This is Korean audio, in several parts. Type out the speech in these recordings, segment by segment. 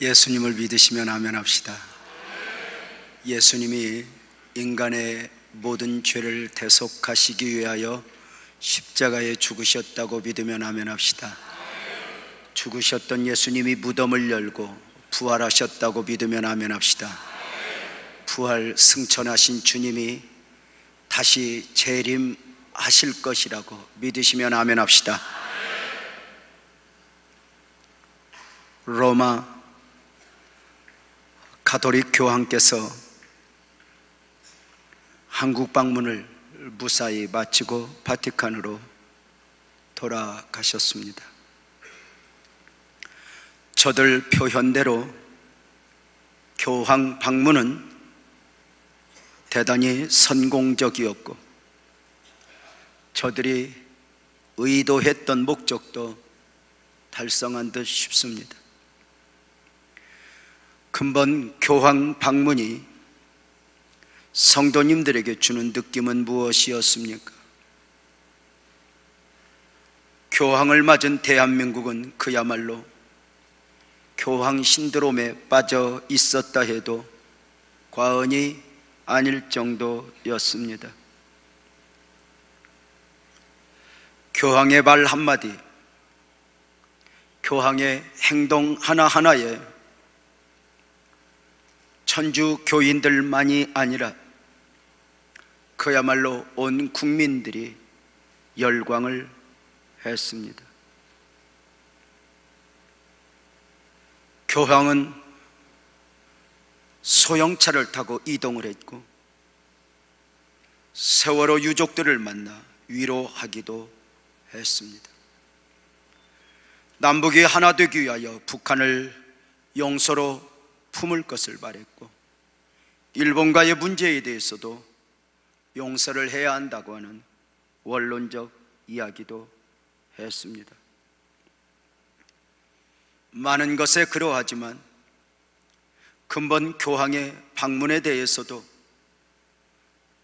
예수님을 믿으시면 아멘 합시다. 예수님이 인간의 모든 죄를 대속하시기 위하여 십자가에 죽으셨다고 믿으면 아멘 합시다. 죽으셨던 예수님이 무덤을 열고 부활하셨다고 믿으면 아멘 합시다. 부활 승천하신 주님이 다시 재림하실 것이라고 믿으시면 아멘 합시다. 로마 가톨릭 교황께서 한국 방문을 무사히 마치고 바티칸으로 돌아가셨습니다. 저들 표현대로 교황 방문은 대단히 성공적이었고 저들이 의도했던 목적도 달성한 듯 싶습니다. 근본 교황 방문이 성도님들에게 주는 느낌은 무엇이었습니까? 교황을 맞은 대한민국은 그야말로 교황 신드롬에 빠져 있었다 해도 과언이 아닐 정도였습니다. 교황의 말 한마디, 교황의 행동 하나하나에 천주 교인들만이 아니라 그야말로 온 국민들이 열광을 했습니다. 교황은 소형차를 타고 이동을 했고 세월호 유족들을 만나 위로하기도 했습니다. 남북이 하나 되기 위하여 북한을 용서로 품을 것을 바랬고 일본과의 문제에 대해서도 용서를 해야 한다고 하는 원론적 이야기도 했습니다. 많은 것에 그러하지만 근본 교황의 방문에 대해서도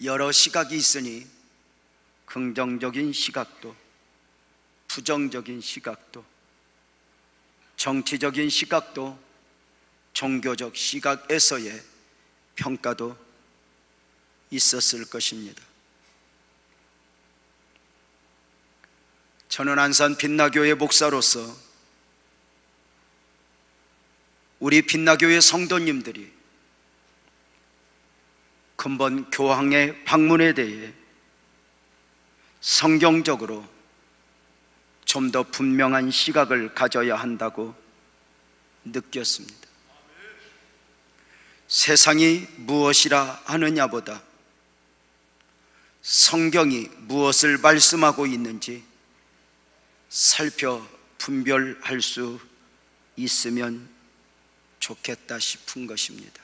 여러 시각이 있으니 긍정적인 시각도 부정적인 시각도 정치적인 시각도 종교적 시각에서의 평가도 있었을 것입니다. 저는 안산 빛나교회 목사로서 우리 빛나교회 성도님들이 근본 교황의 방문에 대해 성경적으로 좀 더 분명한 시각을 가져야 한다고 느꼈습니다. 세상이 무엇이라 하느냐보다 성경이 무엇을 말씀하고 있는지 살펴 분별할 수 있으면 좋겠다 싶은 것입니다.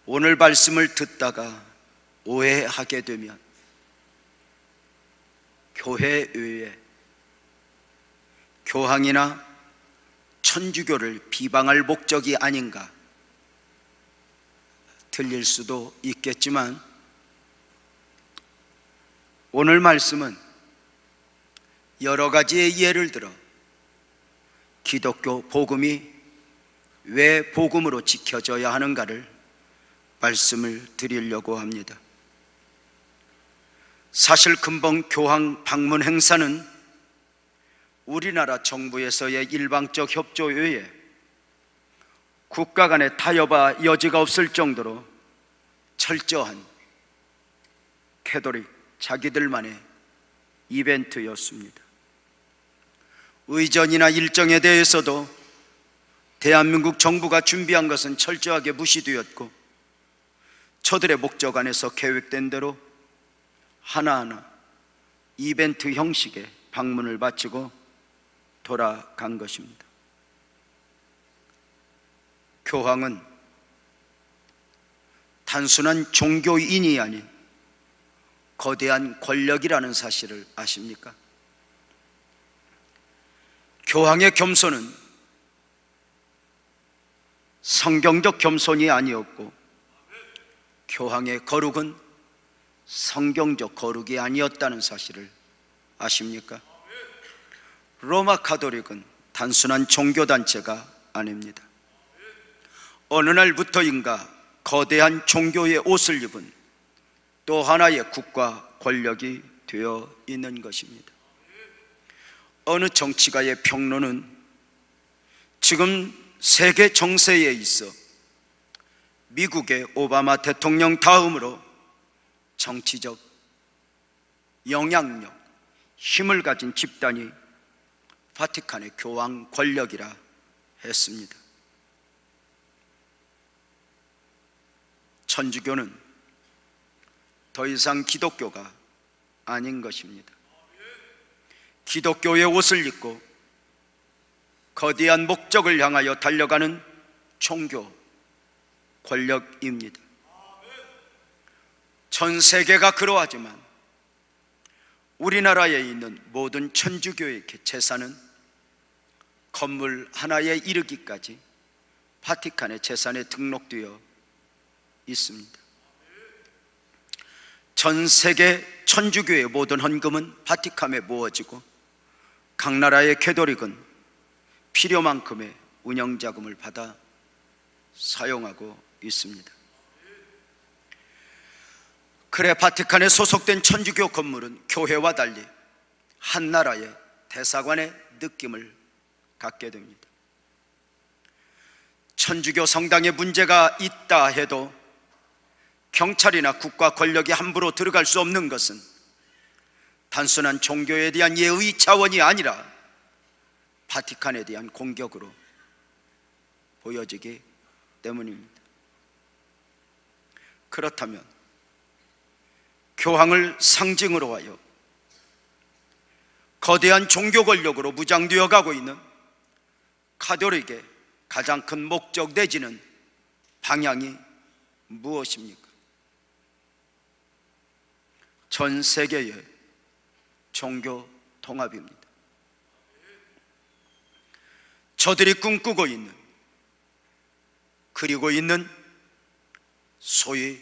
오늘 말씀을 듣다가 오해하게 되면 교회 외에 교황이나 천주교를 비방할 목적이 아닌가 들릴 수도 있겠지만 오늘 말씀은 여러 가지의 예를 들어 기독교 복음이 왜 복음으로 지켜져야 하는가를 말씀을 드리려고 합니다. 사실 근본 교황 방문 행사는 우리나라 정부에서의 일방적 협조 외에 국가 간의 타협과 여지가 없을 정도로 철저한 캐톨릭 자기들만의 이벤트였습니다. 의전이나 일정에 대해서도 대한민국 정부가 준비한 것은 철저하게 무시되었고 저들의 목적 안에서 계획된 대로 하나하나 이벤트 형식의 방문을 마치고 돌아간 것입니다. 교황은 단순한 종교인이 아닌 거대한 권력이라는 사실을 아십니까? 교황의 겸손은 성경적 겸손이 아니었고 교황의 거룩은 성경적 거룩이 아니었다는 사실을 아십니까? 로마 가톨릭은 단순한 종교단체가 아닙니다. 어느 날부터인가 거대한 종교의 옷을 입은 또 하나의 국가 권력이 되어 있는 것입니다. 어느 정치가의 평론은 지금 세계 정세에 있어 미국의 오바마 대통령 다음으로 정치적 영향력, 힘을 가진 집단이 바티칸의 교황 권력이라 했습니다. 천주교는 더 이상 기독교가 아닌 것입니다. 기독교의 옷을 입고 거대한 목적을 향하여 달려가는 종교 권력입니다. 전 세계가 그러하지만 우리나라에 있는 모든 천주교의 재산은 건물 하나에 이르기까지 바티칸의 재산에 등록되어 있습니다. 전 세계 천주교의 모든 헌금은 바티칸에 모아지고 각 나라의 캐토릭은 필요만큼의 운영자금을 받아 사용하고 있습니다. 그래 바티칸에 소속된 천주교 건물은 교회와 달리 한 나라의 대사관의 느낌을 갖게 됩니다. 천주교 성당에 문제가 있다 해도 경찰이나 국가 권력이 함부로 들어갈 수 없는 것은 단순한 종교에 대한 예의 차원이 아니라 바티칸에 대한 공격으로 보여지기 때문입니다. 그렇다면 교황을 상징으로 하여 거대한 종교 권력으로 무장되어 가고 있는 가톨릭의 가장 큰 목적 내지는 방향이 무엇입니까? 전 세계의 종교 통합입니다. 저들이 꿈꾸고 있는, 그리고 있는 소위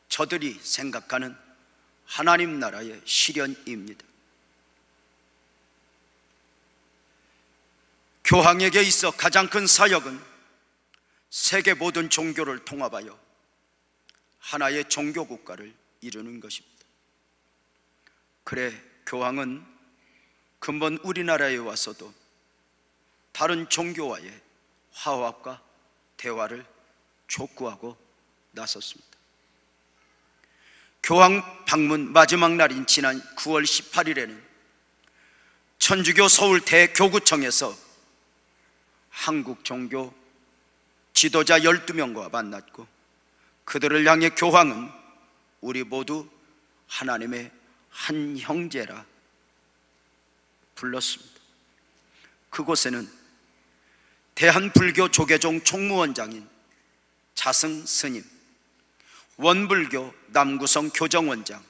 저들이 생각하는 하나님 나라의 실현입니다. 교황에게 있어 가장 큰 사역은 세계 모든 종교를 통합하여 하나의 종교 국가를 이루는 것입니다. 그래 교황은 근본 우리나라에 와서도 다른 종교와의 화합과 대화를 촉구하고 나섰습니다. 교황 방문 마지막 날인 지난 9월 18일에는 천주교 서울 대교구청에서 한국 종교 지도자 12명과 만났고 그들을 향해 교황은 우리 모두 하나님의 한 형제라 불렀습니다. 그곳에는 대한불교 조계종 총무원장인 자승 스님, 원불교 남구성 교정원장,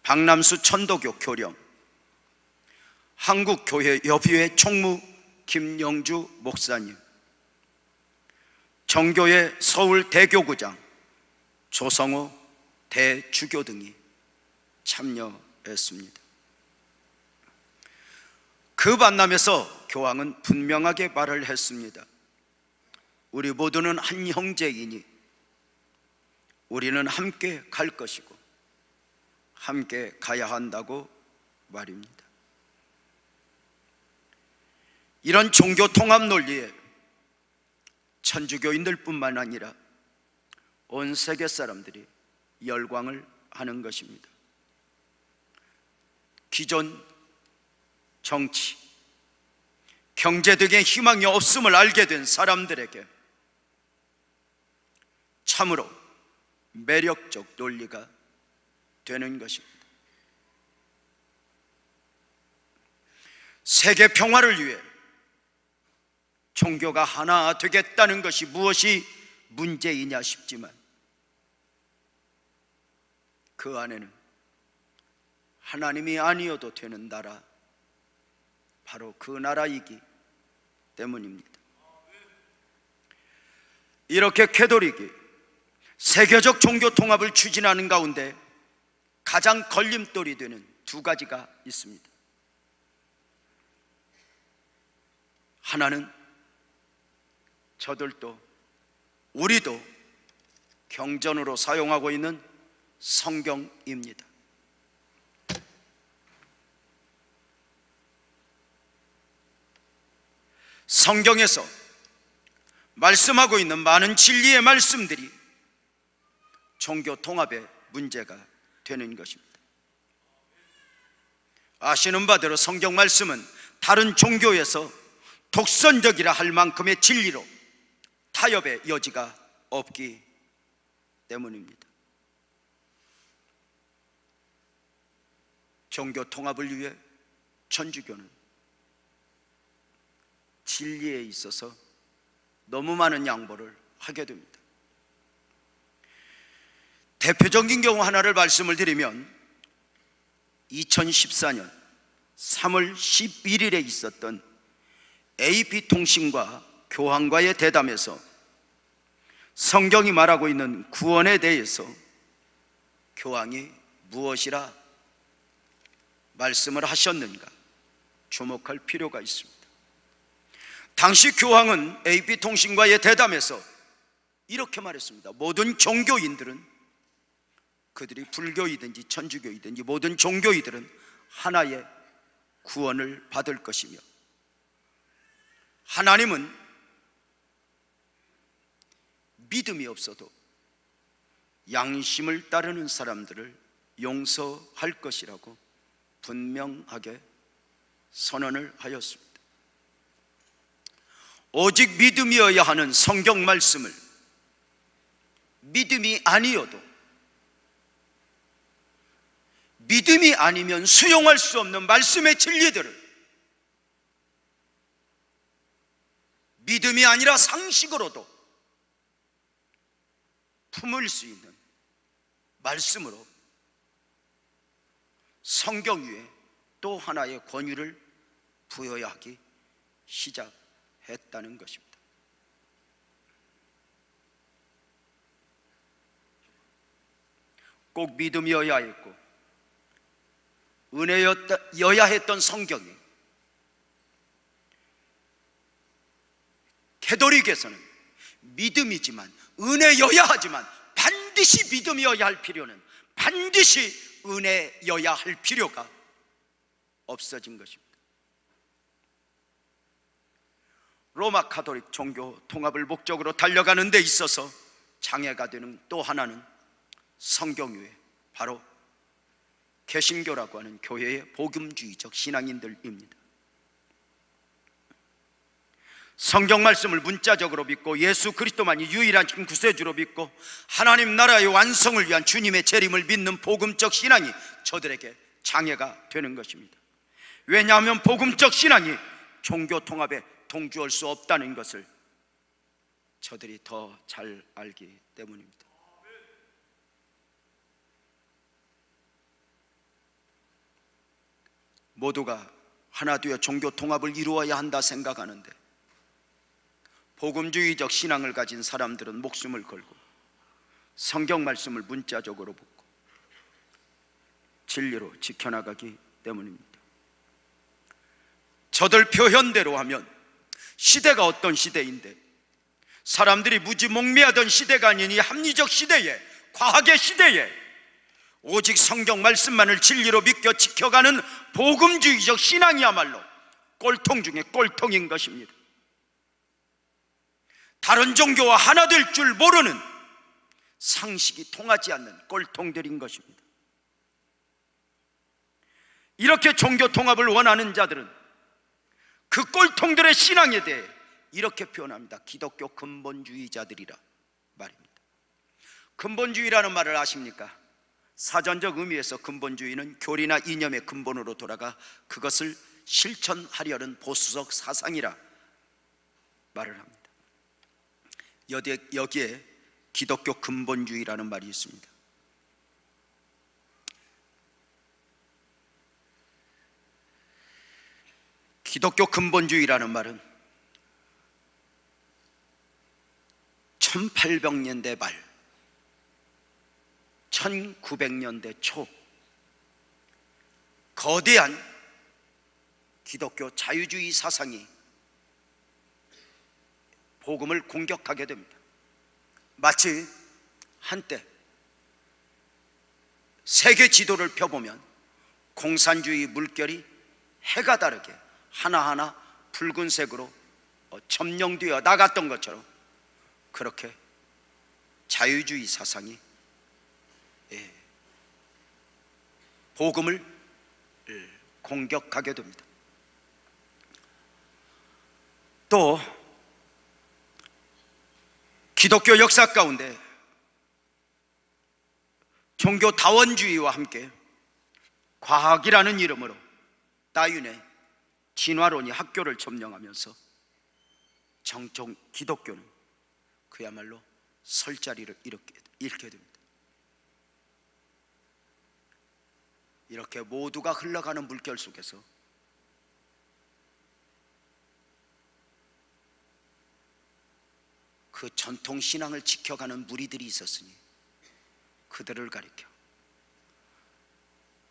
박남수 천도교 교령, 한국교회협의회 총무 김영주 목사님, 정교회 서울 대교구장 조성호 대주교 등이 참여했습니다. 그 만남에서 교황은 분명하게 말을 했습니다. 우리 모두는 한 형제이니 우리는 함께 갈 것이고 함께 가야 한다고 말입니다. 이런 종교 통합 논리에 천주교인들 뿐만 아니라 온 세계 사람들이 열광을 하는 것입니다. 기존 정치, 경제 등의 희망이 없음을 알게 된 사람들에게 참으로 매력적 논리가 되는 것입니다. 세계 평화를 위해 종교가 하나 되겠다는 것이 무엇이 문제이냐 싶지만 그 안에는 하나님이 아니어도 되는 나라, 바로 그 나라이기 때문입니다. 이렇게 캐톨릭이 세계적 종교 통합을 추진하는 가운데 가장 걸림돌이 되는 두 가지가 있습니다. 하나는 저들도 우리도 경전으로 사용하고 있는 성경입니다. 성경에서 말씀하고 있는 많은 진리의 말씀들이 종교 통합의 문제가 되는 것입니다. 아시는 바대로 성경 말씀은 다른 종교에서 독선적이라 할 만큼의 진리로 타협의 여지가 없기 때문입니다. 종교 통합을 위해 천주교는 진리에 있어서 너무 많은 양보를 하게 됩니다. 대표적인 경우 하나를 말씀을 드리면 2014년 3월 11일에 있었던 AP통신과 교황과의 대담에서 성경이 말하고 있는 구원에 대해서 교황이 무엇이라 말씀을 하셨는가 주목할 필요가 있습니다. 당시 교황은 AP통신과의 대담에서 이렇게 말했습니다. 모든 종교인들은, 그들이 불교이든지 천주교이든지 모든 종교인들은 하나의 구원을 받을 것이며, 하나님은 믿음이 없어도 양심을 따르는 사람들을 용서할 것이라고 분명하게 선언을 하였습니다. 오직 믿음이어야 하는 성경 말씀을 믿음이 아니어도, 믿음이 아니면 수용할 수 없는 말씀의 진리들을 믿음이 아니라 상식으로도 품을 수 있는 말씀으로 성경 위에 또 하나의 권위를 부여야 하기 시작했다는 것입니다. 꼭 믿음이어야 했고 은혜여야 했던 성경이 캐톨릭에서는 믿음이지만 은혜여야 하지만 반드시 믿음이어야 할 필요는 반드시 은혜여야 할 필요가 없어진 것입니다. 로마 가톨릭 종교 통합을 목적으로 달려가는 데 있어서 장애가 되는 또 하나는 성경 외에 바로 개신교라고 하는 교회의 복음주의적 신앙인들입니다. 성경 말씀을 문자적으로 믿고 예수 그리스도만이 유일한 구세주로 믿고 하나님 나라의 완성을 위한 주님의 재림을 믿는 복음적 신앙이 저들에게 장애가 되는 것입니다. 왜냐하면 복음적 신앙이 종교 통합에 동조할 수 없다는 것을 저들이 더 잘 알기 때문입니다. 모두가 하나 되어 종교 통합을 이루어야 한다 생각하는데 복음주의적 신앙을 가진 사람들은 목숨을 걸고 성경 말씀을 문자적으로 붙고 진리로 지켜나가기 때문입니다. 저들 표현대로 하면 시대가 어떤 시대인데 사람들이 무지몽매하던 시대가 아닌 이 합리적 시대에, 과학의 시대에 오직 성경 말씀만을 진리로 믿겨 지켜가는 복음주의적 신앙이야말로 꼴통 중에 꼴통인 것입니다. 다른 종교와 하나 될 줄 모르는 상식이 통하지 않는 꼴통들인 것입니다. 이렇게 종교 통합을 원하는 자들은 그 꼴통들의 신앙에 대해 이렇게 표현합니다. 기독교 근본주의자들이라 말입니다. 근본주의라는 말을 아십니까? 사전적 의미에서 근본주의는 교리나 이념의 근본으로 돌아가 그것을 실천하려는 보수적 사상이라 말을 합니다. 여기에 기독교 근본주의라는 말이 있습니다. 기독교 근본주의라는 말은 1800년대 말 1900년대 초 거대한 기독교 자유주의 사상이 복음을 공격하게 됩니다. 마치 한때 세계 지도를 펴보면 공산주의 물결이 해가 다르게 하나하나 붉은색으로 점령되어 나갔던 것처럼, 그렇게 자유주의 사상이 복음을 공격하게 됩니다. 또 기독교 역사 가운데 종교 다원주의와 함께 과학이라는 이름으로 다윈의 진화론이 학교를 점령하면서 정통 기독교는 그야말로 설 자리를 잃게 됩니다. 이렇게 모두가 흘러가는 물결 속에서 그 전통 신앙을 지켜가는 무리들이 있었으니 그들을 가리켜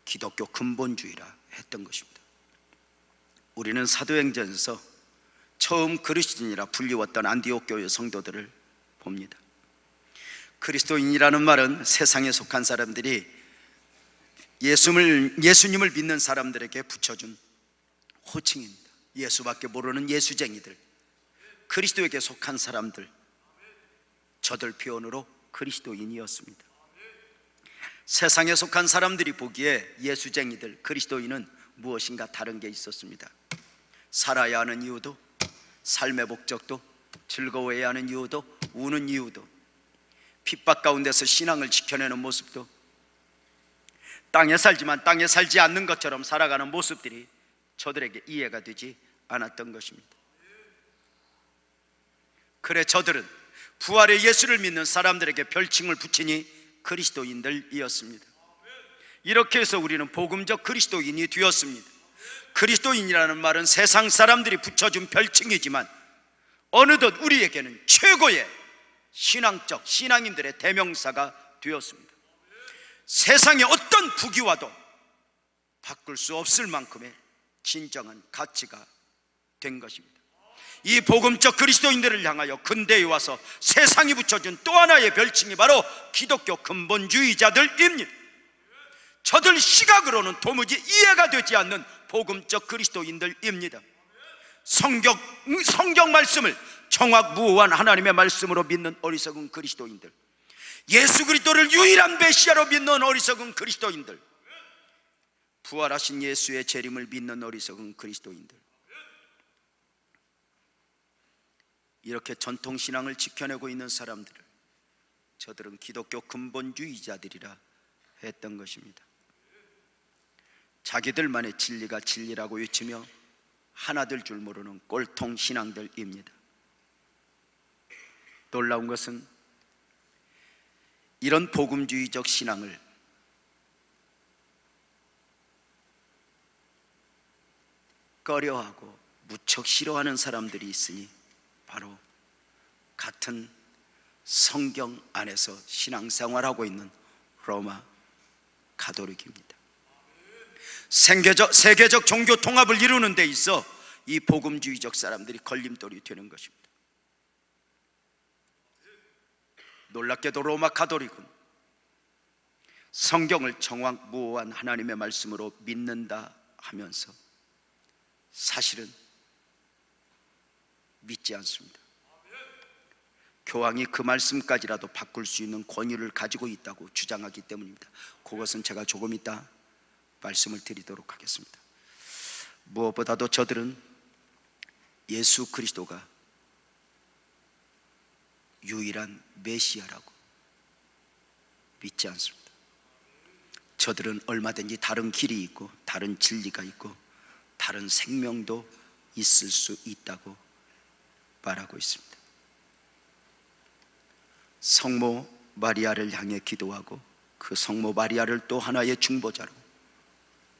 기독교 근본주의라 했던 것입니다. 우리는 사도행전에서 처음 그리스도인이라 불리웠던 안디옥 교회 성도들을 봅니다. 그리스도인이라는 말은 세상에 속한 사람들이 예수님을 믿는 사람들에게 붙여준 호칭입니다. 예수밖에 모르는 예수쟁이들, 그리스도에게 속한 사람들, 저들 표현으로 그리스도인이었습니다. 세상에 속한 사람들이 보기에 예수쟁이들, 그리스도인은 무엇인가 다른 게 있었습니다. 살아야 하는 이유도, 삶의 목적도, 즐거워해야 하는 이유도, 우는 이유도, 핍박 가운데서 신앙을 지켜내는 모습도, 땅에 살지만 땅에 살지 않는 것처럼 살아가는 모습들이 저들에게 이해가 되지 않았던 것입니다. 그래 저들은 부활의 예수를 믿는 사람들에게 별칭을 붙이니 그리스도인들이었습니다. 이렇게 해서 우리는 복음적 그리스도인이 되었습니다. 그리스도인이라는 말은 세상 사람들이 붙여준 별칭이지만 어느덧 우리에게는 최고의 신앙적 신앙인들의 대명사가 되었습니다. 세상의 어떤 부귀와도 바꿀 수 없을 만큼의 진정한 가치가 된 것입니다. 이 복음적 그리스도인들을 향하여 근대에 와서 세상이 붙여준 또 하나의 별칭이 바로 기독교 근본주의자들입니다. 저들 시각으로는 도무지 이해가 되지 않는 복음적 그리스도인들입니다. 성경 말씀을 정확무오한 하나님의 말씀으로 믿는 어리석은 그리스도인들, 예수 그리스도를 유일한 메시아로 믿는 어리석은 그리스도인들, 부활하신 예수의 재림을 믿는 어리석은 그리스도인들, 이렇게 전통신앙을 지켜내고 있는 사람들을 저들은 기독교 근본주의자들이라 했던 것입니다. 자기들만의 진리가 진리라고 외치며 하나 될 줄 모르는 꼴통 신앙들입니다. 놀라운 것은 이런 복음주의적 신앙을 꺼려하고 무척 싫어하는 사람들이 있으니 바로 같은 성경 안에서 신앙생활하고 있는 로마 가톨릭입니다. 세계적 종교 통합을 이루는 데 있어 이 복음주의적 사람들이 걸림돌이 되는 것입니다. 놀랍게도 로마 가톨릭은 성경을 정확무오한 하나님의 말씀으로 믿는다 하면서 사실은 믿지 않습니다. 교황이 그 말씀까지라도 바꿀 수 있는 권위를 가지고 있다고 주장하기 때문입니다. 그것은 제가 조금 이따 말씀을 드리도록 하겠습니다. 무엇보다도 저들은 예수 그리스도가 유일한 메시아라고 믿지 않습니다. 저들은 얼마든지 다른 길이 있고 다른 진리가 있고 다른 생명도 있을 수 있다고 말하고 있습니다. 성모 마리아를 향해 기도하고 그 성모 마리아를 또 하나의 중보자로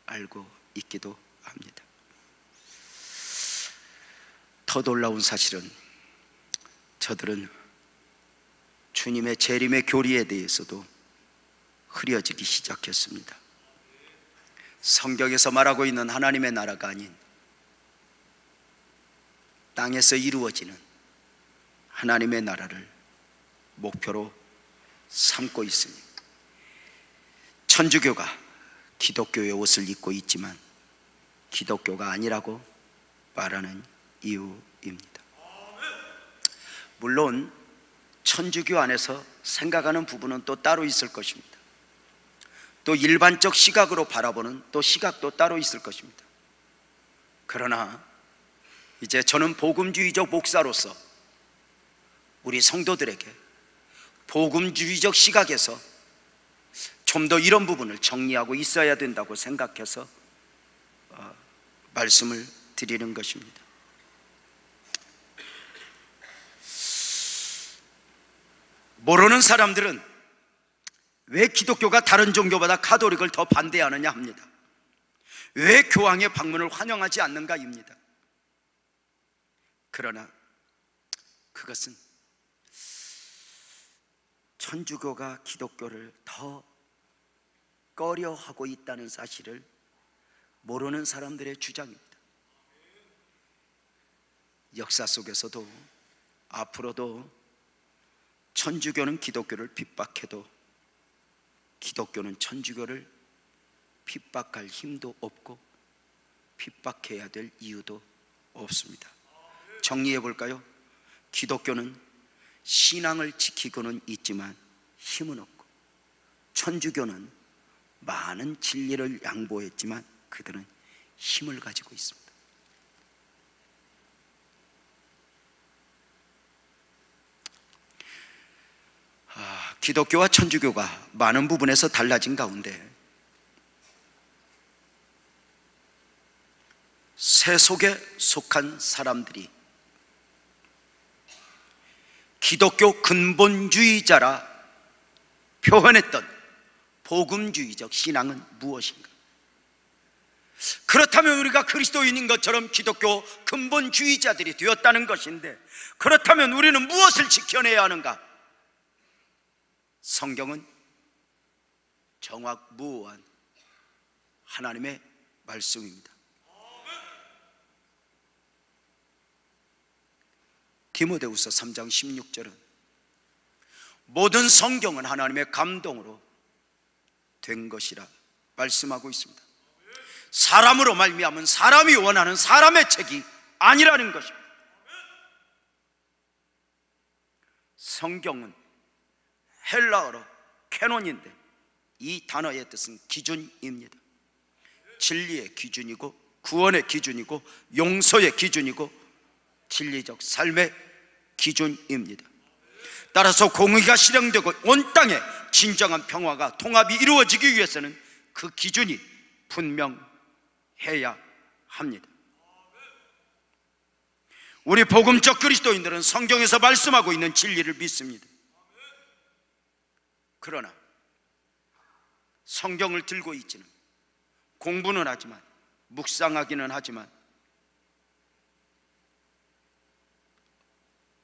알고 있기도 합니다. 더 놀라운 사실은 저들은 주님의 재림의 교리에 대해서도 흐려지기 시작했습니다. 성경에서 말하고 있는 하나님의 나라가 아닌 땅에서 이루어지는 하나님의 나라를 목표로 삼고 있으니 천주교가 기독교의 옷을 입고 있지만 기독교가 아니라고 말하는 이유입니다. 물론 천주교 안에서 생각하는 부분은 또 따로 있을 것입니다. 또 일반적 시각으로 바라보는 또 시각도 따로 있을 것입니다. 그러나 이제 저는 복음주의적 목사로서 우리 성도들에게 복음주의적 시각에서 좀 더 이런 부분을 정리하고 있어야 된다고 생각해서 말씀을 드리는 것입니다. 모르는 사람들은 왜 기독교가 다른 종교보다 가톨릭을 더 반대하느냐 합니다. 왜 교황의 방문을 환영하지 않는가입니다. 그러나 그것은 천주교가 기독교를 더 꺼려하고 있다는 사실을 모르는 사람들의 주장입니다. 역사 속에서도 앞으로도 천주교는 기독교를 핍박해도 기독교는 천주교를 핍박할 힘도 없고 핍박해야 될 이유도 없습니다. 정리해 볼까요? 기독교는 신앙을 지키고는 있지만 힘은 없고, 천주교는 많은 진리를 양보했지만 그들은 힘을 가지고 있습니다. 기독교와 천주교가 많은 부분에서 달라진 가운데 세속에 속한 사람들이 기독교 근본주의자라 표현했던 복음주의적 신앙은 무엇인가? 그렇다면 우리가 그리스도인인 것처럼 기독교 근본주의자들이 되었다는 것인데, 그렇다면 우리는 무엇을 지켜내야 하는가? 성경은 정확무오한 하나님의 말씀입니다. 디모데후서 3장 16절은 모든 성경은 하나님의 감동으로 된 것이라 말씀하고 있습니다. 사람으로 말미암은 사람이 원하는 사람의 책이 아니라는 것입니다. 성경은 헬라어로 캐논인데 이 단어의 뜻은 기준입니다. 진리의 기준이고 구원의 기준이고 용서의 기준이고 진리적 삶의 기준입니다. 따라서 공의가 실행되고 온 땅에 진정한 평화가 통합이 이루어지기 위해서는 그 기준이 분명해야 합니다. 우리 복음적 그리스도인들은 성경에서 말씀하고 있는 진리를 믿습니다. 그러나 성경을 들고 있지는, 공부는 하지만, 묵상하기는 하지만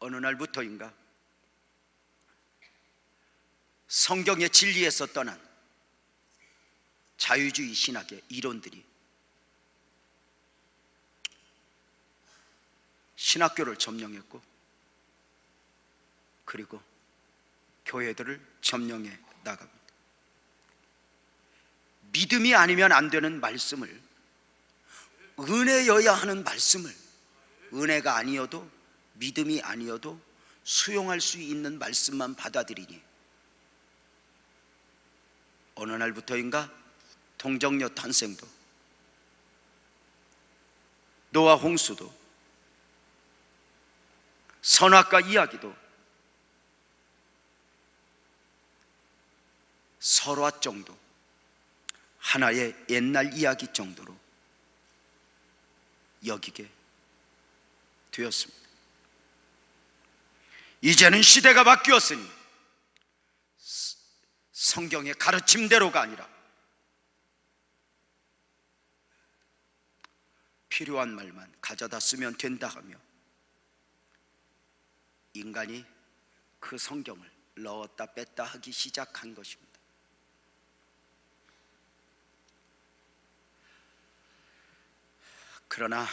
어느 날부터인가 성경의 진리에서 떠난 자유주의 신학의 이론들이 신학교를 점령했고, 그리고 교회들을 점령해 나갑니다. 믿음이 아니면 안 되는 말씀을, 은혜여야 하는 말씀을, 은혜가 아니어도 믿음이 아니어도 수용할 수 있는 말씀만 받아들이니 어느 날부터인가 동정녀 탄생도, 노아 홍수도, 선악과 이야기도, 설화 정도, 하나의 옛날 이야기 정도로 여기게 되었습니다. 이제는 시대가 바뀌었으니 성경의 가르침대로가 아니라 필요한 말만 가져다 쓰면 된다 하며 인간이 그 성경을 넣었다 뺐다 하기 시작한 것입니다. 그러나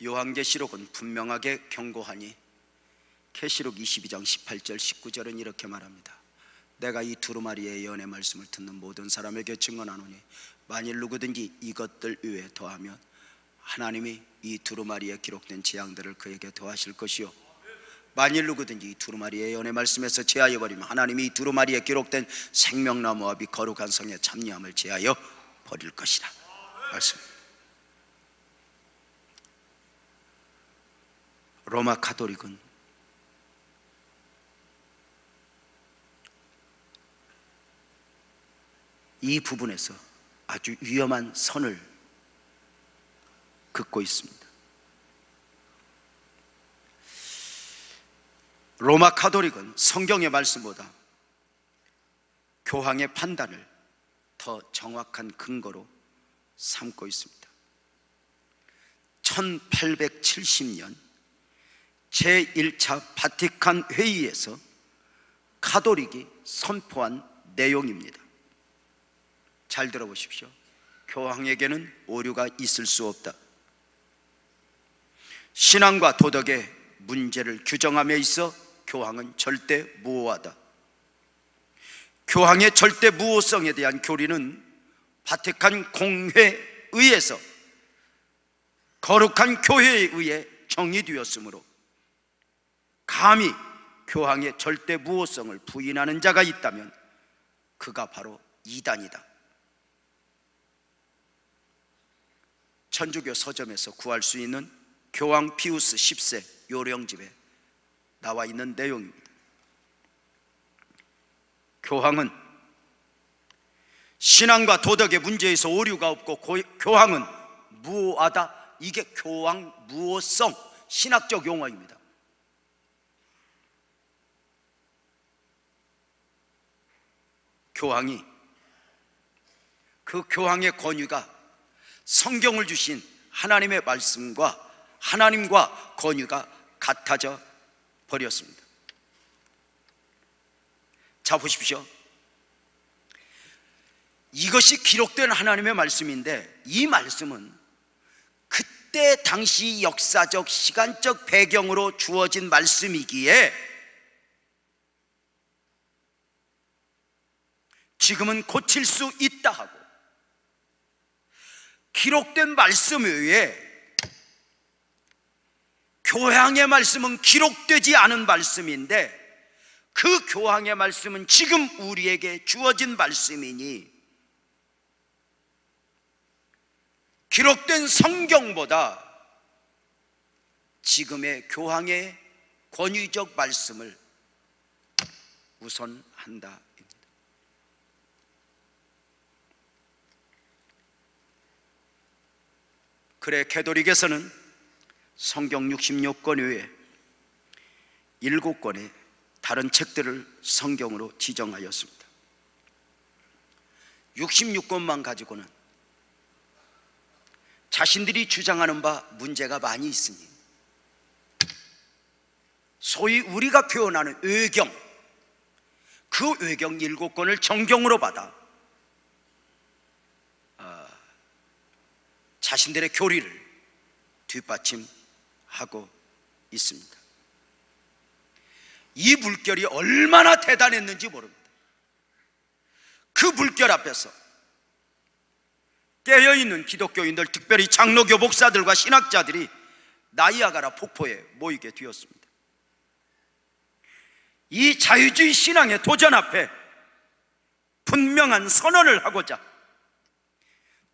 요한계시록은 분명하게 경고하니 계시록 22장 18절 19절은 이렇게 말합니다. 내가 이 두루마리의 예언의 말씀을 듣는 모든 사람에게 증언하노니 만일 누구든지 이것들 위에 더하면 하나님이 이 두루마리에 기록된 재앙들을 그에게 더하실 것이요, 만일 누구든지 이 두루마리의 예언의 말씀에서 제하여 버리면 하나님이 이 두루마리에 기록된 생명나무와 이 거룩한 성의 참여함을 제하여 버릴 것이라 말씀. 로마 가톨릭은 이 부분에서 아주 위험한 선을 긋고 있습니다. 로마 가톨릭은 성경의 말씀보다 교황의 판단을 더 정확한 근거로 삼고 있습니다. 1870년 제1차 바티칸 회의에서 가톨릭이 선포한 내용입니다. 잘 들어보십시오. 교황에게는 오류가 있을 수 없다. 신앙과 도덕의 문제를 규정함에 있어 교황은 절대 무오하다. 교황의 절대 무오성에 대한 교리는 바티칸 공회에 의해서 거룩한 교회에 의해 정의되었으므로 감히 교황의 절대 무오성을 부인하는 자가 있다면 그가 바로 이단이다. 천주교 서점에서 구할 수 있는 교황 피우스 10세 요령집에 나와 있는 내용입니다. 교황은 신앙과 도덕의 문제에서 오류가 없고 교황은 무오하다. 이게 교황 무오성 신학적 용어입니다. 교황이, 그 교황의 권위가 성경을 주신 하나님의 말씀과 하나님과 권위가 같아져 버렸습니다. 자, 보십시오. 이것이 기록된 하나님의 말씀인데 이 말씀은 그때 당시 역사적 시간적 배경으로 주어진 말씀이기에 지금은 고칠 수 있다 하고, 기록된 말씀 외에 교황의 말씀은 기록되지 않은 말씀인데 그 교황의 말씀은 지금 우리에게 주어진 말씀이니 기록된 성경보다 지금의 교황의 권위적 말씀을 우선한다. 그래, 가톨릭에서는 성경 66권 외에 7권의 다른 책들을 성경으로 지정하였습니다. 66권만 가지고는 자신들이 주장하는 바 문제가 많이 있으니 소위 우리가 표현하는 외경, 그 외경 7권을 정경으로 받아 자신들의 교리를 뒷받침하고 있습니다. 이 물결이 얼마나 대단했는지 모릅니다. 그 물결 앞에서 깨어있는 기독교인들, 특별히 장로교 목사들과 신학자들이 나이아가라 폭포에 모이게 되었습니다. 이 자유주의 신앙의 도전 앞에 분명한 선언을 하고자,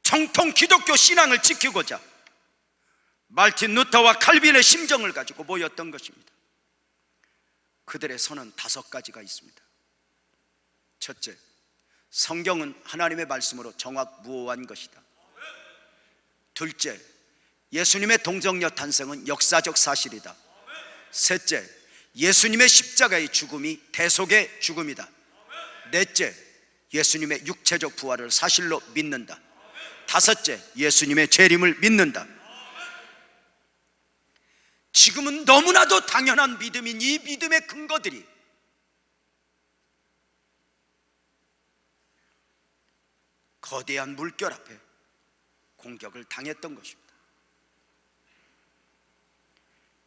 정통 기독교 신앙을 지키고자 말틴 루터와 칼빈의 심정을 가지고 모였던 것입니다. 그들의 선언 5가지가 있습니다. 첫째, 성경은 하나님의 말씀으로 정확무오한 것이다. 둘째, 예수님의 동정녀 탄생은 역사적 사실이다. 셋째, 예수님의 십자가의 죽음이 대속의 죽음이다. 넷째, 예수님의 육체적 부활을 사실로 믿는다. 다섯째, 예수님의 재림을 믿는다. 지금은 너무나도 당연한 믿음인 이 믿음의 근거들이 거대한 물결 앞에 공격을 당했던 것입니다.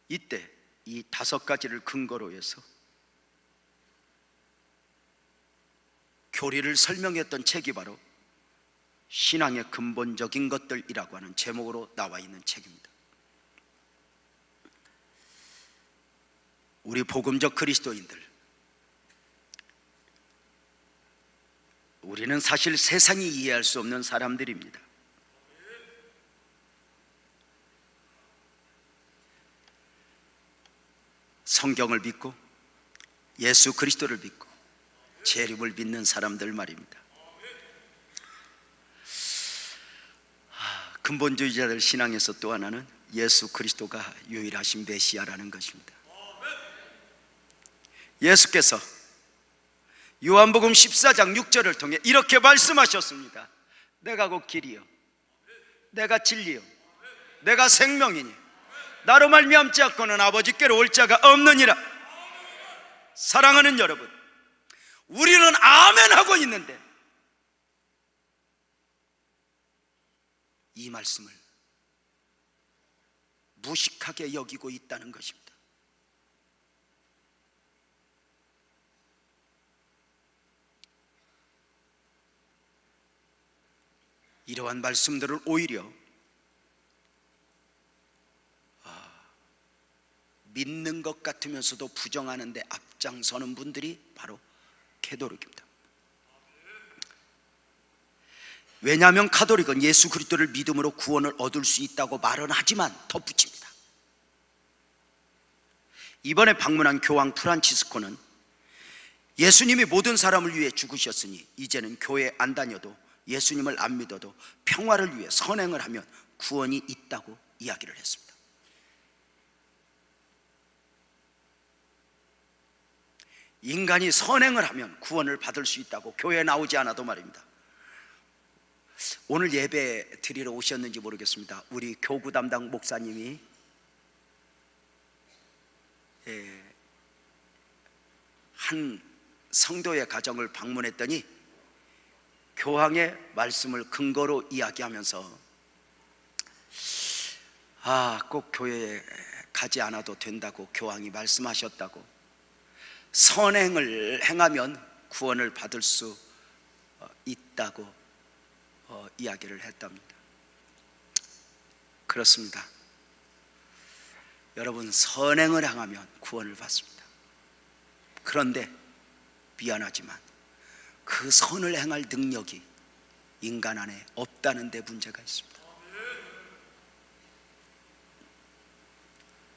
이때 이 5가지를 근거로 해서 교리를 설명했던 책이 바로 신앙의 근본적인 것들이라고 하는 제목으로 나와 있는 책입니다. 우리 복음적 그리스도인들, 우리는 사실 세상이 이해할 수 없는 사람들입니다. 성경을 믿고 예수 그리스도를 믿고 재림을 믿는 사람들 말입니다. 근본주의자들 신앙에서 또 하나는 예수 그리스도가 유일하신 메시아라는 것입니다. 예수께서 요한복음 14장 6절을 통해 이렇게 말씀하셨습니다. 내가 곧 길이요 내가 진리요 내가 생명이니 나로 말미암지 않고는 아버지께로 올 자가 없느니라. 사랑하는 여러분, 우리는 아멘 하고 있는데 이 말씀을 무식하게 여기고 있다는 것입니다. 이러한 말씀들을 오히려 믿는 것 같으면서도 부정하는 데 앞장서는 분들이 바로 가톨릭입니다. 왜냐하면 가톨릭은 예수 그리스도를 믿음으로 구원을 얻을 수 있다고 말은 하지만 덧붙입니다. 이번에 방문한 교황 프란치스코는 예수님이 모든 사람을 위해 죽으셨으니 이제는 교회 안 다녀도 예수님을 안 믿어도 평화를 위해 선행을 하면 구원이 있다고 이야기를 했습니다. 인간이 선행을 하면 구원을 받을 수 있다고, 교회에 나오지 않아도 말입니다. 오늘 예배 드리러 오셨는지 모르겠습니다. 우리 교구 담당 목사님이 한 성도의 가정을 방문했더니 교황의 말씀을 근거로 이야기하면서 꼭 교회에 가지 않아도 된다고 교황이 말씀하셨다고, 선행을 행하면 구원을 받을 수 있다고 이야기를 했답니다. 그렇습니다. 여러분, 선행을 행하면 구원을 받습니다. 그런데 미안하지만 그 선을 행할 능력이 인간 안에 없다는 데 문제가 있습니다.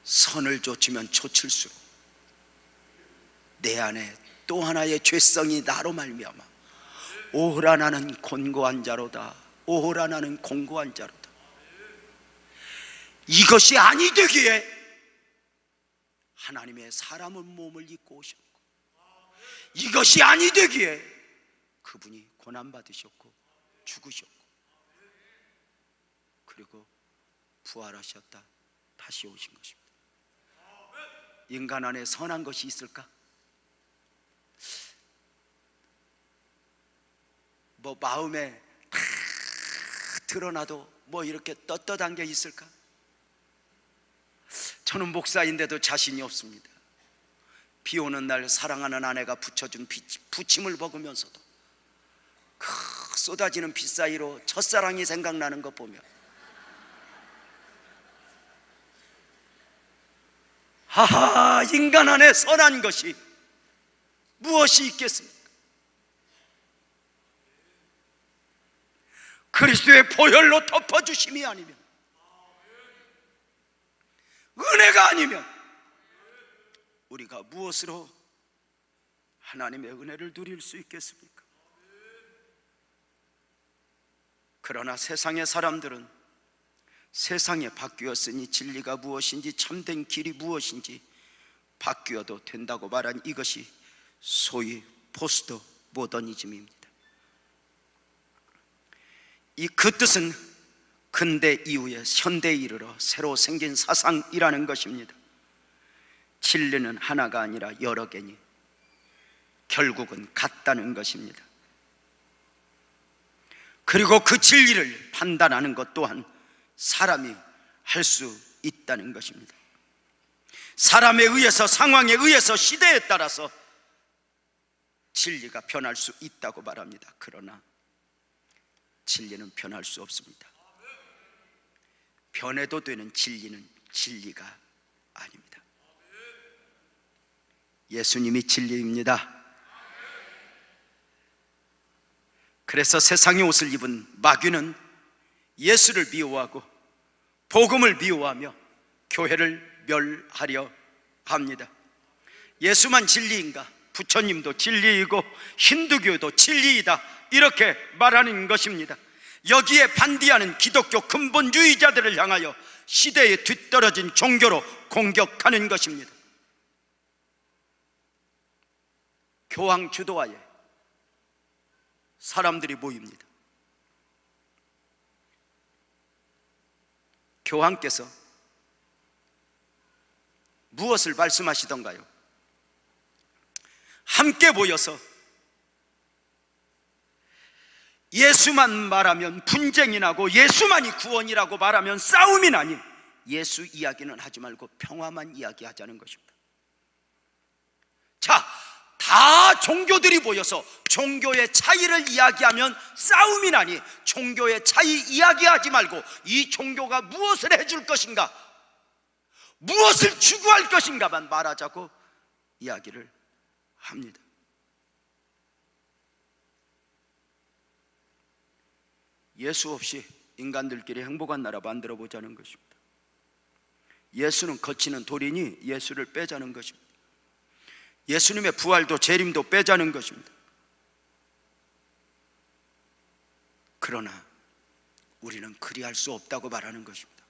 선을 좇으면 좇을수록 내 안에 또 하나의 죄성이 나로 말미암아 오호라 나는 곤고한 자로다, 오호라 나는 공고한 자로다. 이것이 아니 되기에 하나님의 사람의 몸을 입고 오셨고, 이것이 아니 되기에 그분이 고난받으셨고 죽으셨고 그리고 부활하셨다 다시 오신 것입니다. 인간 안에 선한 것이 있을까? 뭐 마음에 다 드러나도 뭐 이렇게 떳떳한 게 있을까? 저는 목사인데도 자신이 없습니다. 비 오는 날 사랑하는 아내가 붙여준 부침을 먹으면서도 쏟아지는 빗 사이로 첫사랑이 생각나는 것 보면 하하, 인간 안에 선한 것이 무엇이 있겠습니까? 그리스도의 보혈로 덮어주심이 아니면, 은혜가 아니면 우리가 무엇으로 하나님의 은혜를 누릴 수 있겠습니까? 그러나 세상의 사람들은 세상에 바뀌었으니 진리가 무엇인지 참된 길이 무엇인지 바뀌어도 된다고 말한 이것이 소위 포스트 모더니즘입니다. 그 뜻은 근대 이후에 현대에 이르러 새로 생긴 사상이라는 것입니다. 진리는 하나가 아니라 여러 개니 결국은 같다는 것입니다. 그리고 그 진리를 판단하는 것 또한 사람이 할 수 있다는 것입니다. 사람에 의해서, 상황에 의해서, 시대에 따라서 진리가 변할 수 있다고 말합니다. 그러나 진리는 변할 수 없습니다. 변해도 되는 진리는 진리가 아닙니다. 예수님이 진리입니다. 그래서 세상의 옷을 입은 마귀는 예수를 미워하고 복음을 미워하며 교회를 멸하려 합니다. 예수만 진리인가? 부처님도 진리이고 힌두교도 진리이다, 이렇게 말하는 것입니다. 여기에 반대하는 기독교 근본주의자들을 향하여 시대에 뒤떨어진 종교로 공격하는 것입니다. 교황 주도하에 사람들이 모입니다. 교황께서 무엇을 말씀하시던가요? 함께 모여서 예수만 말하면 분쟁이 나고 예수만이 구원이라고 말하면 싸움이 나니 예수 이야기는 하지 말고 평화만 이야기하자는 것입니다. 자, 다 종교들이 모여서 종교의 차이를 이야기하면 싸움이 나니 종교의 차이 이야기하지 말고 이 종교가 무엇을 해줄 것인가, 무엇을 추구할 것인가만 말하자고 이야기를 합니다. 예수 없이 인간들끼리 행복한 나라 만들어 보자는 것입니다. 예수는 거치는 돌이니 예수를 빼자는 것입니다. 예수님의 부활도 재림도 빼자는 것입니다. 그러나 우리는 그리할 수 없다고 말하는 것입니다.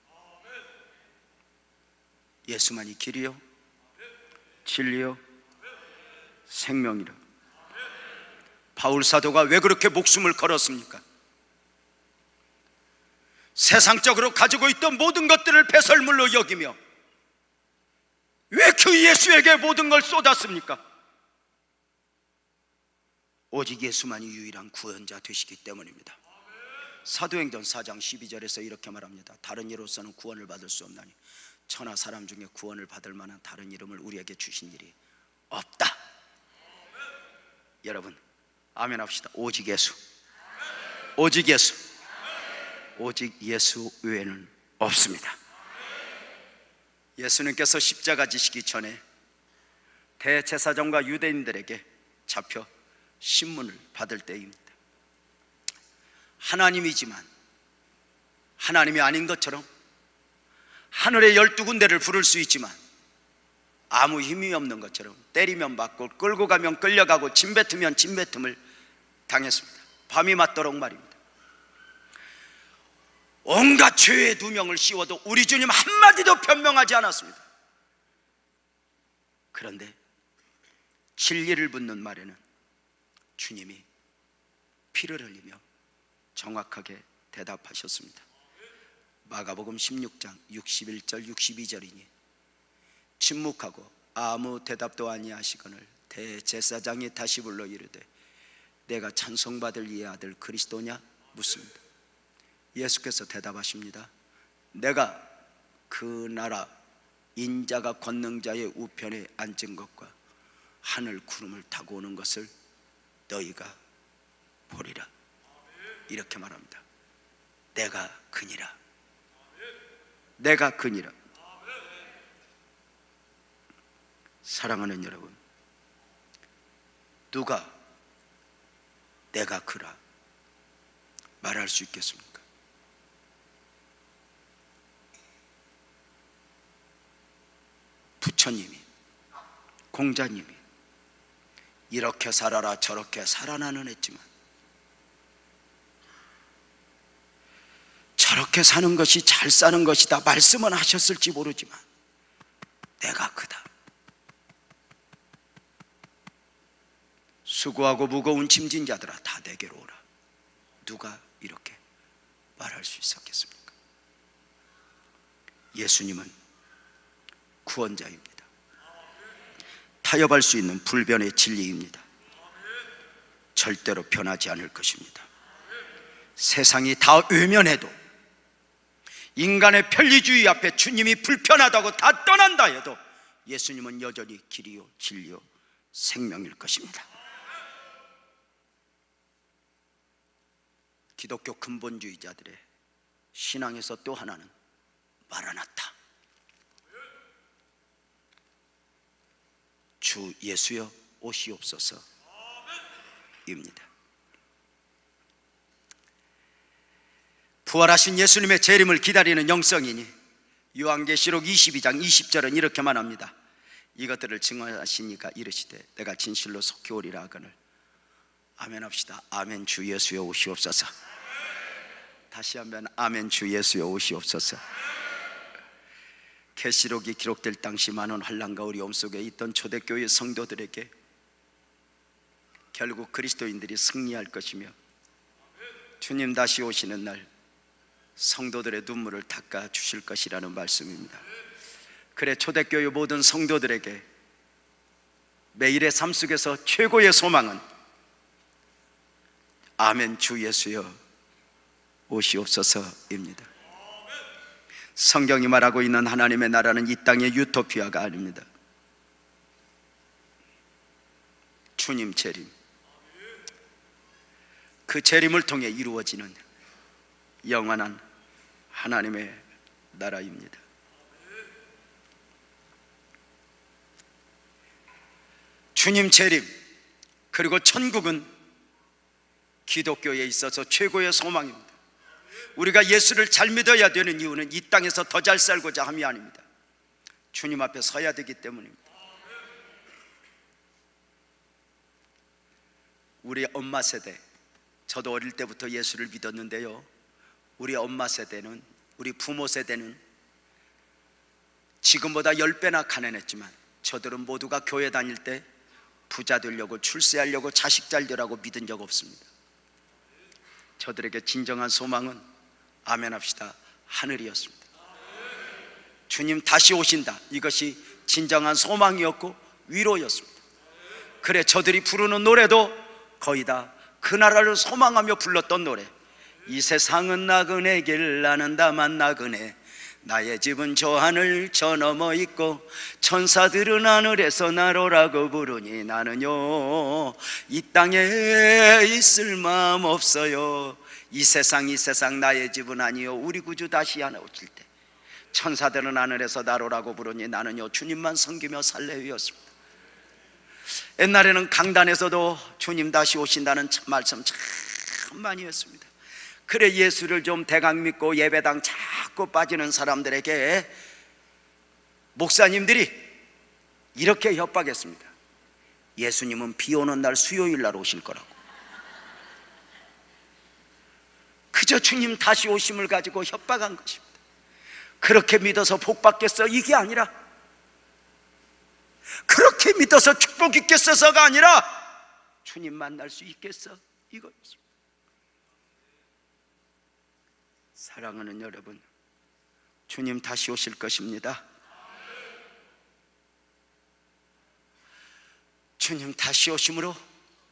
예수만이 길이요, 진리요, 생명이라. 바울 사도가 왜 그렇게 목숨을 걸었습니까? 세상적으로 가지고 있던 모든 것들을 배설물로 여기며 왜 그 예수에게 모든 걸 쏟았습니까? 오직 예수만이 유일한 구원자 되시기 때문입니다. 사도행전 4장 12절에서 이렇게 말합니다. 다른 이로서는 구원을 받을 수 없나니 천하 사람 중에 구원을 받을 만한 다른 이름을 우리에게 주신 일이 없다. 여러분 아멘 합시다. 오직 예수, 오직 예수, 오직 예수 외에는 없습니다. 예수님께서 십자가 지시기 전에 대제사장과 유대인들에게 잡혀 신문을 받을 때입니다. 하나님이지만 하나님이 아닌 것처럼 하늘의 12군데를 부를 수 있지만 아무 힘이 없는 것처럼 때리면 맞고 끌고 가면 끌려가고 짐뱉으면 짐뱉음을 당했습니다. 밤이 맞도록 말입니다. 온갖 죄의 누명을 씌워도 우리 주님 한마디도 변명하지 않았습니다. 그런데 진리를 묻는 말에는 주님이 피를 흘리며 정확하게 대답하셨습니다. 마가복음 16장 61절 62절이니 침묵하고 아무 대답도 아니하시거늘 대제사장이 다시 불러 이르되 내가 찬송받을 이의 아들 그리스도냐 묻습니다. 예수께서 대답하십니다. 내가 그 나라 인자가 권능자의 우편에 앉은 것과 하늘 구름을 타고 오는 것을 너희가 보리라. 이렇게 말합니다. 내가 그니라. 내가 그니라. 사랑하는 여러분, 누가 내가 그라 말할 수 있겠습니까? 부처님이, 공자님이 이렇게 살아라 저렇게 살아나는 했지만 저렇게 사는 것이 잘 사는 것이다 말씀은 하셨을지 모르지만 내가 그다. 수고하고 무거운 짐진 자들아 다 내게로 오라. 누가 이렇게 말할 수 있었겠습니까? 예수님은 구원자입니다. 타협할 수 있는 불변의 진리입니다. 절대로 변하지 않을 것입니다. 세상이 다 외면해도 인간의 편리주의 앞에 주님이 불편하다고 다 떠난다 해도 예수님은 여전히 길이요 진리요 생명일 것입니다. 기독교 근본주의자들의 신앙에서 또 하나는 마라나타, 주 예수여 오시옵소서입니다. 부활하신 예수님의 재림을 기다리는 영성이니 요한계시록 22장 20절은 이렇게 말합니다. 이것들을 증언하시니까 이르시되 내가 진실로 속히 오리라 하거늘. 아멘 합시다. 아멘. 주 예수여 오시옵소서. 다시 한번 아멘. 주 예수여 오시옵소서. 계시록이 기록될 당시 많은 환난과 어려움 속에 있던 초대교회 성도들에게 결국 그리스도인들이 승리할 것이며 주님 다시 오시는 날 성도들의 눈물을 닦아 주실 것이라는 말씀입니다. 그래, 초대교회 모든 성도들에게 매일의 삶 속에서 최고의 소망은 아멘 주 예수여 오시옵소서입니다. 성경이 말하고 있는 하나님의 나라는 이 땅의 유토피아가 아닙니다. 주님 재림, 그 재림을 통해 이루어지는 영원한 하나님의 나라입니다. 주님 재림 그리고 천국은 기독교에 있어서 최고의 소망입니다. 우리가 예수를 잘 믿어야 되는 이유는 이 땅에서 더 잘 살고자 함이 아닙니다. 주님 앞에 서야 되기 때문입니다. 우리 엄마 세대, 저도 어릴 때부터 예수를 믿었는데요, 우리 엄마 세대는, 우리 부모 세대는 지금보다 10배나 가난했지만 저들은 모두가 교회 다닐 때 부자 되려고, 출세하려고, 자식 잘 되라고 믿은 적 없습니다. 저들에게 진정한 소망은 아멘 합시다 하늘이었습니다. 주님 다시 오신다, 이것이 진정한 소망이었고 위로였습니다. 그래, 저들이 부르는 노래도 거의 다 그 나라를 소망하며 불렀던 노래. 이 세상은 나그네 길, 나는 다만 나그네. 나의 집은 저 하늘 저 너머 있고 천사들은 하늘에서 나로라고 부르니 나는요 이 땅에 있을 마음 없어요. 이 세상 나의 집은 아니요 우리 구주 다시 하나 오실 때 천사들은 하늘에서 나로라고 부르니 나는요 주님만 섬기며 살래였습니다. 옛날에는 강단에서도 주님 다시 오신다는 말씀 참 많이 했습니다. 그래, 예수를 좀 대강 믿고 예배당 자꾸 빠지는 사람들에게 목사님들이 이렇게 협박했습니다. 예수님은 비 오는 날 수요일 날 오실 거라고. 그저 주님 다시 오심을 가지고 협박한 것입니다. 그렇게 믿어서 복 받겠어, 이게 아니라, 그렇게 믿어서 축복 있겠어서가 아니라 주님 만날 수 있겠어, 이거였습니다. 사랑하는 여러분, 주님 다시 오실 것입니다. 주님 다시 오심으로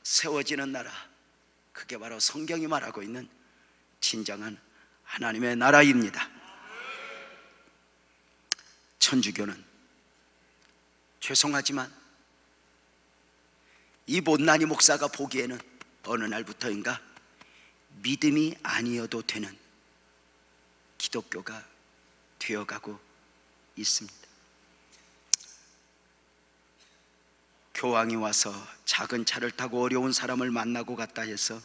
세워지는 나라, 그게 바로 성경이 말하고 있는 진정한 하나님의 나라입니다. 천주교는 죄송하지만 이 못난이 목사가 보기에는 어느 날부터인가 믿음이 아니어도 되는 기독교가 되어가고 있습니다. 교황이 와서 작은 차를 타고 어려운 사람을 만나고 갔다 해서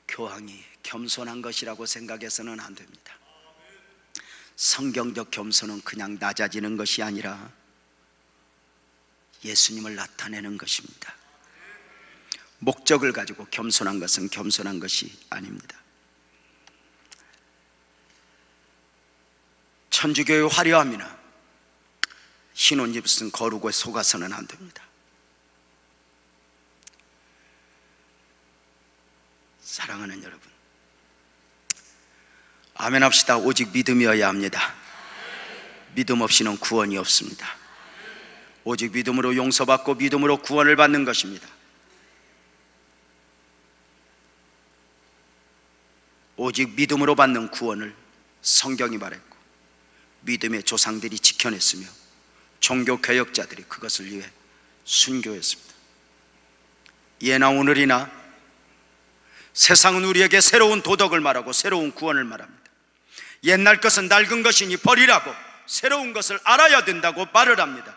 교황이 겸손한 것이라고 생각해서는 안 됩니다. 성경적 겸손은 그냥 낮아지는 것이 아니라 예수님을 나타내는 것입니다. 목적을 가지고 겸손한 것은 겸손한 것이 아닙니다. 천주교의 화려함이나 신혼집은 거룩에 속아서는 안 됩니다. 사랑하는 여러분, 아멘 합시다. 오직 믿음이어야 합니다. 믿음 없이는 구원이 없습니다. 오직 믿음으로 용서받고 믿음으로 구원을 받는 것입니다. 오직 믿음으로 받는 구원을 성경이 말했고 믿음의 조상들이 지켜냈으며 종교개혁자들이 그것을 위해 순교했습니다. 예나 오늘이나 세상은 우리에게 새로운 도덕을 말하고 새로운 구원을 말합니다. 옛날 것은 낡은 것이니 버리라고, 새로운 것을 알아야 된다고 말을 합니다.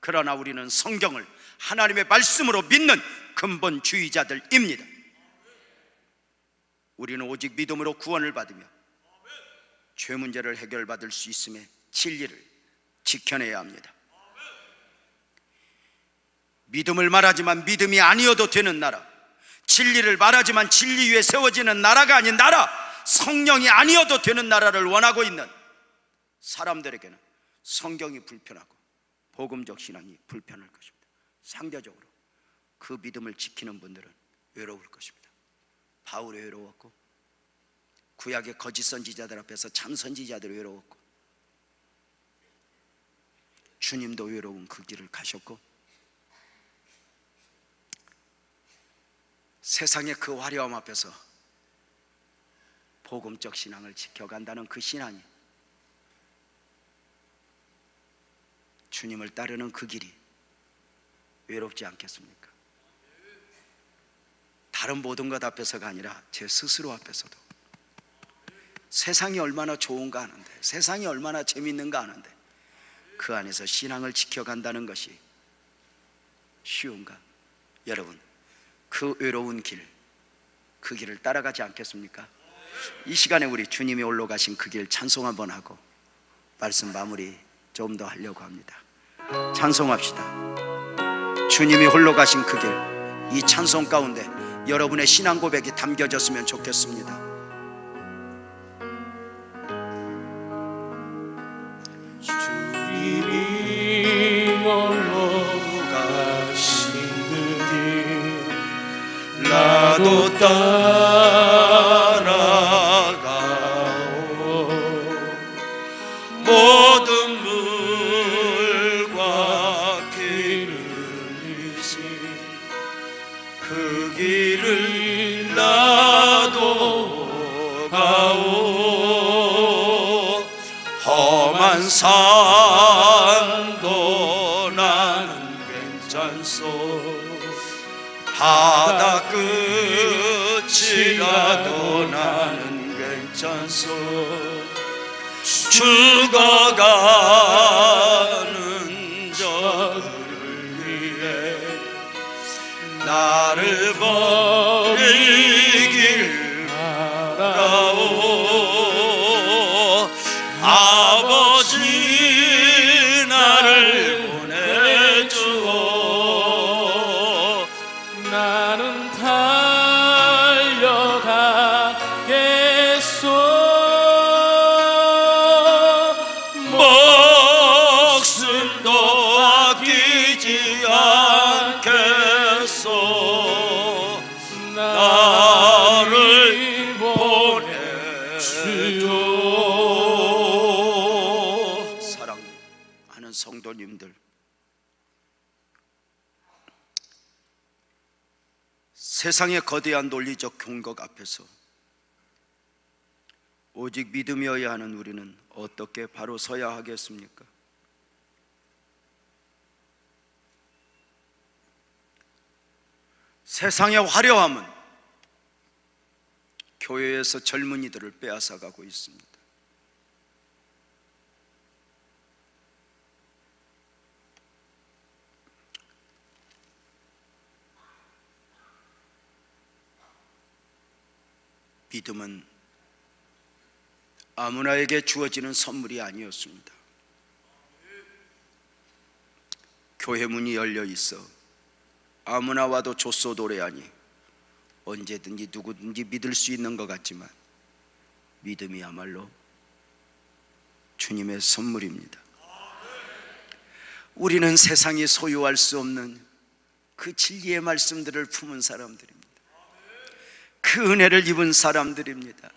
그러나 우리는 성경을 하나님의 말씀으로 믿는 근본주의자들입니다. 우리는 오직 믿음으로 구원을 받으며 죄 문제를 해결받을 수 있음에 진리를 지켜내야 합니다. 믿음을 말하지만 믿음이 아니어도 되는 나라, 진리를 말하지만 진리 위에 세워지는 나라가 아닌 나라, 성령이 아니어도 되는 나라를 원하고 있는 사람들에게는 성경이 불편하고 복음적 신앙이 불편할 것입니다. 상대적으로 그 믿음을 지키는 분들은 외로울 것입니다. 바울이 외로웠고, 구약의 거짓 선지자들 앞에서 참 선지자들이 외로웠고, 주님도 외로운 그 길을 가셨고, 세상의 그 화려함 앞에서 복음적 신앙을 지켜간다는 그 신앙이, 주님을 따르는 그 길이 외롭지 않겠습니까? 다른 모든 것 앞에서가 아니라 제 스스로 앞에서도 세상이 얼마나 좋은가 아는데, 세상이 얼마나 재밌는가 아는데 그 안에서 신앙을 지켜간다는 것이 쉬운가? 여러분, 그 외로운 길, 그 길을 따라가지 않겠습니까? 이 시간에 우리 주님이 홀로 가신 그 길 찬송 한번 하고 말씀 마무리 좀 더 하려고 합니다. 찬송합시다. 주님이 홀로 가신 그 길, 이 찬송 가운데 여러분의 신앙 고백이 담겨졌으면 좋겠습니다. 주님이 홀로 가신 그 길 나도 따라가오. 모든 물과 피를 흘리신 그 길을 나도 가오. 험한 산도 나는 괜찮소. 바다 끝이라도 나는 괜찮소. 죽어가는 저들을 위해 나를 버리길 바라오. 아버지 나를 보내주오. 나는 달려가겠소. 목숨도 아끼지 않겠소. 나를 보내주오. 사랑하는 성도님들, 세상의 거대한 논리적 경각 앞에서 오직 믿음이어야 하는 우리는 어떻게 바로 서야 하겠습니까? 세상의 화려함은 교회에서 젊은이들을 빼앗아가고 있습니다. 믿음은 아무나에게 주어지는 선물이 아니었습니다. 교회 문이 열려 있어 아무나 와도 줬소 노래하니 언제든지 누구든지 믿을 수 있는 것 같지만 믿음이야말로 주님의 선물입니다. 우리는 세상이 소유할 수 없는 그 진리의 말씀들을 품은 사람들입니다. 그 은혜를 입은 사람들입니다.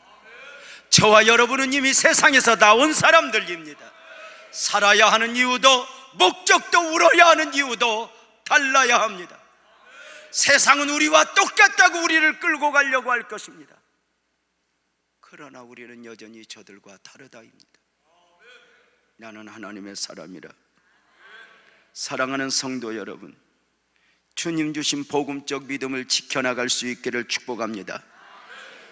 저와 여러분은 이미 세상에서 나온 사람들입니다. 살아야 하는 이유도 목적도 울어야 하는 이유도 달라야 합니다. 세상은 우리와 똑같다고 우리를 끌고 가려고 할 것입니다. 그러나 우리는 여전히 저들과 다르다입니다. 나는 하나님의 사람이라. 사랑하는 성도 여러분, 주님 주신 복음적 믿음을 지켜나갈 수 있기를 축복합니다.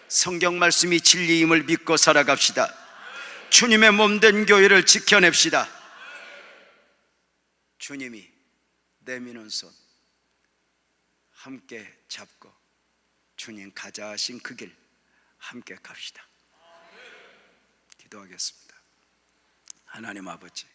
성경 말씀이 진리임을 믿고 살아갑시다. 주님의 몸된 교회를 지켜냅시다. 주님이 내미는 손 함께 잡고 주님 가자 하신 그 길 함께 갑시다. 기도하겠습니다. 하나님 아버지,